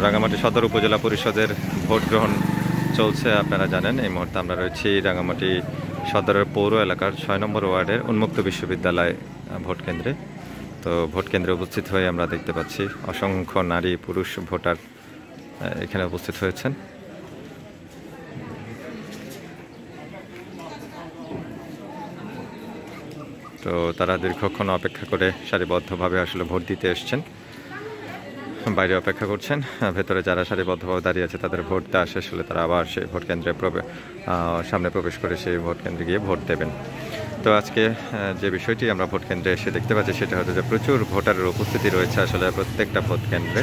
রাঙামাটি সদর উপজেলা পরিষদের ভোট গ্রহণ চলছে। আপনারা জানেন এই মুহূর্তে আমরা রয়েছি রাঙামাটি সদরের পৌর এলাকার ৬ নম্বর ওয়ার্ডের উন্মুক্ত বিশ্ববিদ্যালয় ভোট কেন্দ্রে। তো ভোট কেন্দ্রে উপস্থিত হয়ে আমরা দেখতে পাচ্ছি অসংখ্য নারী পুরুষ ভোটার এখানে উপস্থিত হয়েছেন। তো তারা দীর্ঘক্ষণ অপেক্ষা করে সারিবদ্ধভাবে আসলে ভোট দিতে এসছেন, বাইরে অপেক্ষা করছেন। ভেতরে যারা সারিবদ্ধভাবে দাঁড়িয়ে আছে তাদের ভোট দেওয়া শেষ হলে তারা আবার সেই ভোট কেন্দ্রে সামনে প্রবেশ করে সেই ভোট কেন্দ্রে গিয়ে ভোট দেবেন। তো আজকে যে বিষয়টি আমরা ভোট কেন্দ্রে এসে দেখতে পাচ্ছি সেটা হচ্ছে যে প্রচুর ভোটারের উপস্থিতি রয়েছে আসলে প্রত্যেকটা ভোট কেন্দ্রে।